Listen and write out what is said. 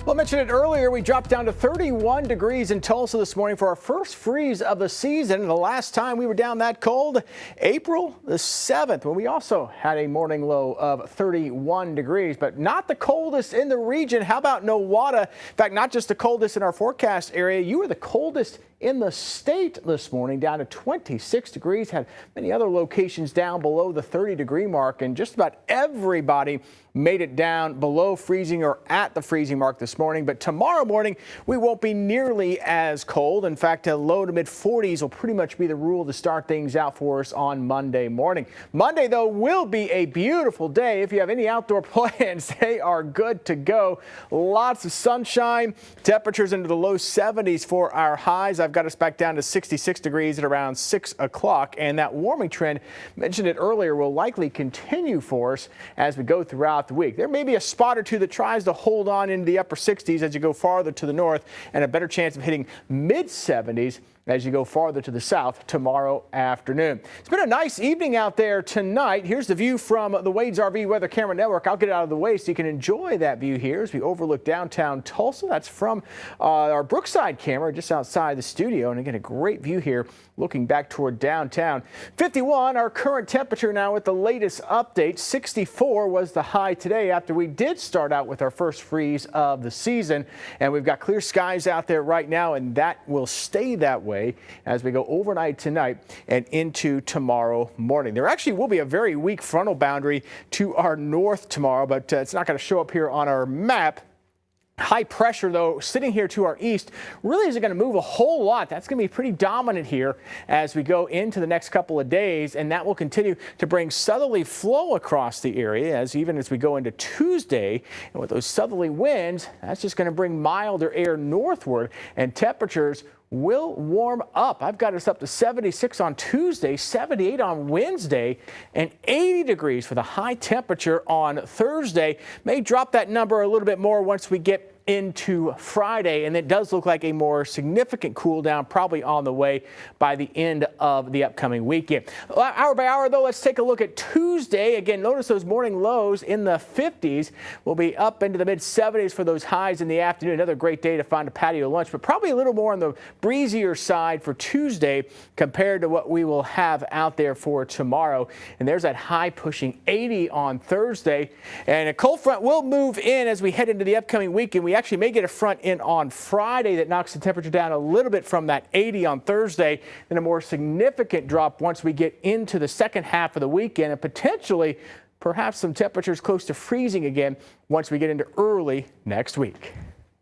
Well, I mentioned it earlier, we dropped down to 31 degrees in Tulsa this morning for our first freeze of the season. And the last time we were down that cold, April the 7th, when we also had a morning low of 31 degrees, but not the coldest in the region. How about Nowata? In fact, not just the coldest in our forecast area, you were the coldest in the state this morning, down to 26 degrees. Had many other locations down below the 30-degree mark, and just about everybody made it down below freezing or at the freezing mark this morning. But tomorrow morning, we won't be nearly as cold. In fact, a low to mid 40s will pretty much be the rule to start things out for us on Monday morning. Monday, though, will be a beautiful day. If you have any outdoor plans, they are good to go. Lots of sunshine, temperatures into the low 70s for our highs. I've got us back down to 66 degrees at around 6 o'clock, and that warming trend, mentioned it earlier, will likely continue for us as we go throughout the week. There may be a spot or two that tries to hold on into the upper 60s as you go farther to the north, and a better chance of hitting mid 70s as you go farther to the south tomorrow afternoon. It's been a nice evening out there tonight. Here's the view from the Wade's RV Weather Camera Network. I'll get it out of the way so you can enjoy that view here as we overlook downtown Tulsa. That's from our Brookside camera just outside the studio. And again, a great view here looking back toward downtown. 51, our current temperature now with the latest update. 64 was the high today after we did start out with our first freeze of the season. And we've got clear skies out there right now, and that will stay that way as we go overnight tonight and into tomorrow morning. There actually will be a very weak frontal boundary to our north tomorrow, but it's not going to show up here on our map. High pressure, though, sitting here to our east really isn't going to move a whole lot. That's going to be pretty dominant here as we go into the next couple of days, and that will continue to bring southerly flow across the area even as we go into Tuesday. And with those southerly winds, that's just going to bring milder air northward, and temperatures will warm up. I've got us up to 76 on Tuesday, 78 on Wednesday, and 80 degrees for the high temperature on Thursday. May drop that number a little bit more once we get into Friday, and it does look like a more significant cool down probably on the way by the end of the upcoming weekend. Hour by hour, though, let's take a look at Tuesday. Again, notice those morning lows in the 50s. We'll be up into the mid 70s for those highs in the afternoon. Another great day to find a patio lunch, but probably a little more on the breezier side for Tuesday compared to what we will have out there for tomorrow. And there's that high pushing 80 on Thursday, and a cold front will move in as we head into the upcoming weekend. We actually may get a front in on Friday that knocks the temperature down a little bit from that 80 on Thursday, then a more significant drop once we get into the second half of the weekend, and potentially perhaps some temperatures close to freezing again once we get into early next week.